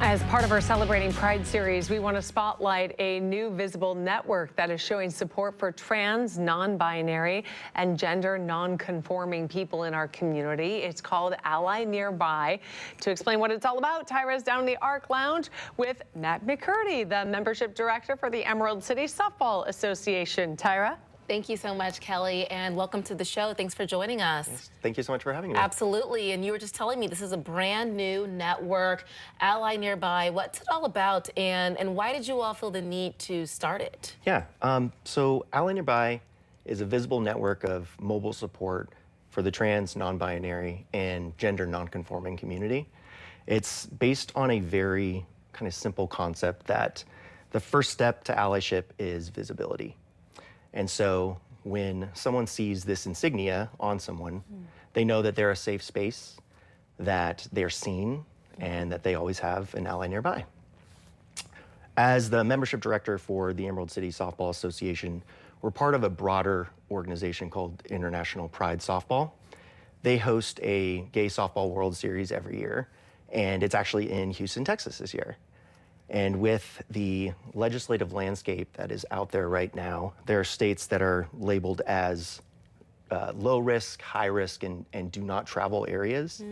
As part of our Celebrating Pride series, we want to spotlight a new visible network that is showing support for trans, non-binary, and gender non-conforming people in our community. It's called Ally Nearby. To explain what it's all about, Tyra's down in the Arc Lounge with Matt McCurdy, the membership director for the Emerald City Softball Association. Tyra? Thank you so much, Kelly, and welcome to the show. Thanks for joining us. Yes, thank you so much for having me. Absolutely, and you were just telling me this is a brand new network, Ally Nearby. What's it all about, and why did you all feel the need to start it? Yeah, so Ally Nearby is a visible network of mobile support for the trans, non-binary, and gender non-conforming community. It's based on a very kind of simple concept that the first step to allyship is visibility. And so when someone sees this insignia on someone, they know that they're a safe space, that they're seen, and that they always have an ally nearby. As the membership director for the Emerald City Softball Association, we're part of a broader organization called International Pride Softball. They host a gay softball World Series every year, and it's actually in Houston, Texas this year. And with the legislative landscape that is out there right now, there are states that are labeled as low risk, high risk, and do not travel areas.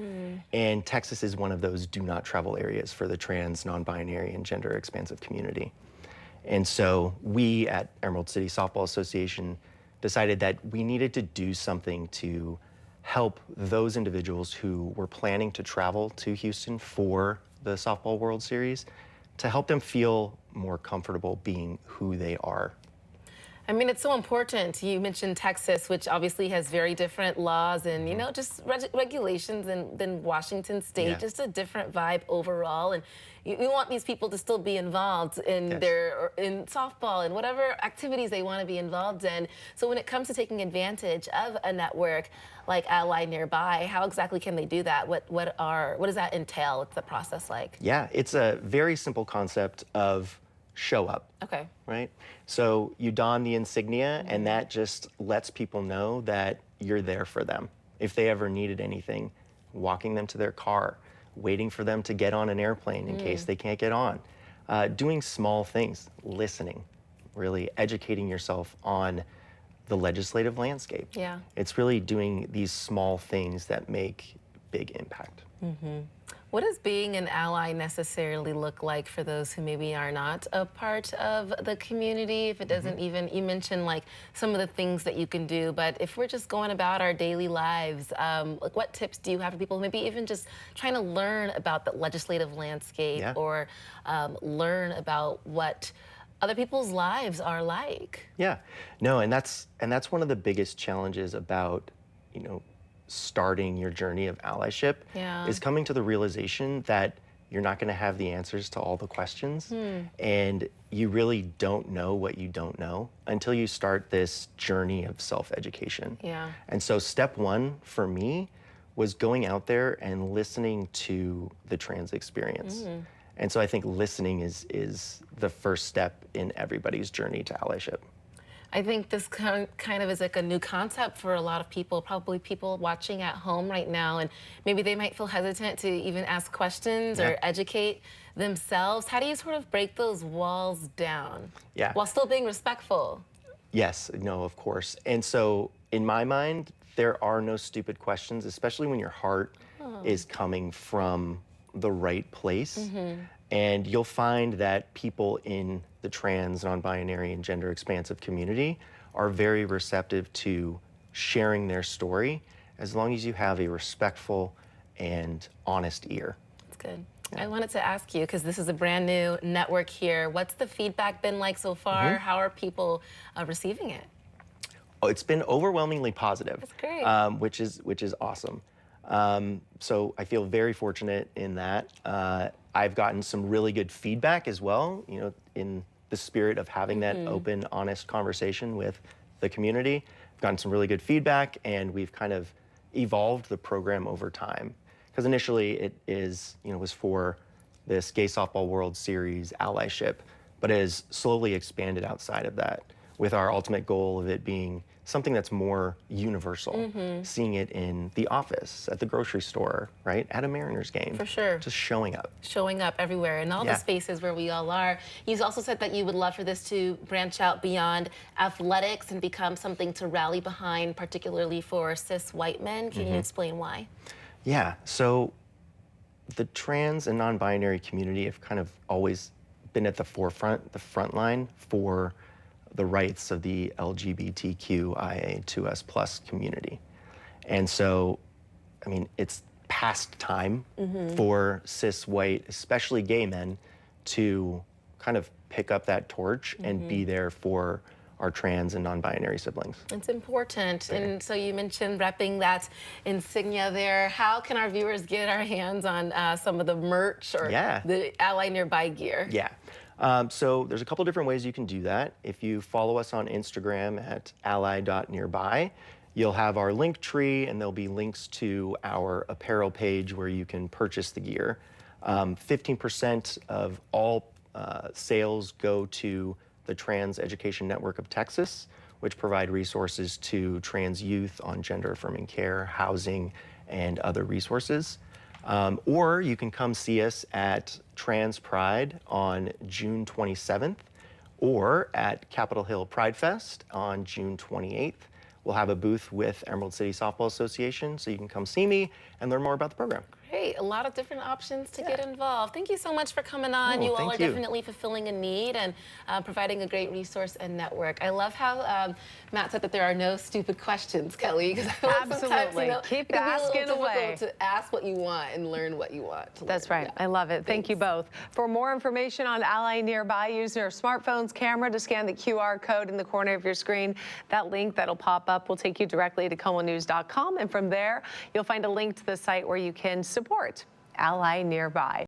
And Texas is one of those do not travel areas for the trans, non-binary, and gender expansive community. And so we at Emerald City Softball Association decided that we needed to do something to help those individuals who were planning to travel to Houston for the Softball World Series, to help them feel more comfortable being who they are. I mean, it's so important. You mentioned Texas, which obviously has very different laws and, you know, just regulations than Washington State, Yeah. just a different vibe overall. And you want these people to still be involved in in softball and whatever activities they want to be involved in. So when it comes to taking advantage of a network like Ally Nearby, how exactly can they do that? What does that entail? What's the process like? Yeah, it's a very simple concept of show up. Okay. Right? So you don the insignia, and that just lets people know that you're there for them. If they ever needed anything, walking them to their car, waiting for them to get on an airplane in case they can't get on, doing small things, listening, really educating yourself on the legislative landscape. Yeah. It's really doing these small things that make big impact. What does being an ally necessarily look like for those who maybe are not a part of the community? If it doesn't even, you mentioned like some of the things that you can do, but if we're just going about our daily lives, like what tips do you have for people maybe even just trying to learn about the legislative landscape or learn about what other people's lives are like? Yeah, no, and that's one of the biggest challenges about, starting your journey of allyship is coming to the realization that you're not going to have the answers to all the questions, and you really don't know what you don't know until you start this journey of self-education. Yeah. And so step one for me was going out there and listening to the trans experience. And so I think listening is the first step in everybody's journey to allyship. I think this kind of is like a new concept for a lot of people, probably people watching at home right now, and maybe they might feel hesitant to even ask questions or educate themselves. How do you sort of break those walls down while still being respectful? Yes, no, of course. And so in my mind, there are no stupid questions, especially when your heart is coming from the right place. And you'll find that people in the trans, non-binary, and gender expansive community are very receptive to sharing their story as long as you have a respectful and honest ear. That's good. I wanted to ask you, because this is a brand new network here, what's the feedback been like so far? How are people receiving it? Oh, it's been overwhelmingly positive. That's great. Which is awesome. So I feel very fortunate in that. I've gotten some really good feedback as well, in the spirit of having that open, honest conversation with the community. I've gotten some really good feedback, and we've kind of evolved the program over time. Because initially it was for this Gay Softball World Series allyship, but it has slowly expanded outside of that, with our ultimate goal of it being something that's more universal. Seeing it in the office, at the grocery store, right? At a Mariners game. For sure. Just showing up. Showing up everywhere in all the spaces where we all are. You also said that you would love for this to branch out beyond athletics and become something to rally behind, particularly for cis-white men. Can you explain why? Yeah, so the trans and non-binary community have kind of always been at the forefront, the front line for the rights of the LGBTQIA2S+ community. And so, I mean, it's past time for cis-white, especially gay men, to kind of pick up that torch and be there for our trans and non-binary siblings. It's important. And so you mentioned repping that insignia there. How can our viewers get our hands on some of the merch or the Ally Nearby gear? Yeah. So there's a couple different ways you can do that. If you follow us on Instagram at ally.nearby, you'll have our link tree and there'll be links to our apparel page where you can purchase the gear. 15% of all sales go to the Trans Education Network of Texas, which provide resources to trans youth on gender-affirming care, housing, and other resources. Or you can come see us at Trans Pride on June 27th or at Capitol Hill Pride Fest on June 28th. We'll have a booth with Emerald City Softball Association, so you can come see me and learn more about the program. Great, a lot of different options to get involved. Thank you so much for coming on. You all are definitely fulfilling a need and providing a great resource and network. I love how Matt said that there are no stupid questions, Kelly. Because Absolutely, keep asking away. To ask what you want and learn what you want to That's learn. right. I love it. Thank you both. For more information on Ally Nearby, use your smartphone's camera to scan the QR code in the corner of your screen. That link that'll pop up will take you directly to KOMOnews.com, and from there, you'll find a link to the site where you can support Ally Nearby.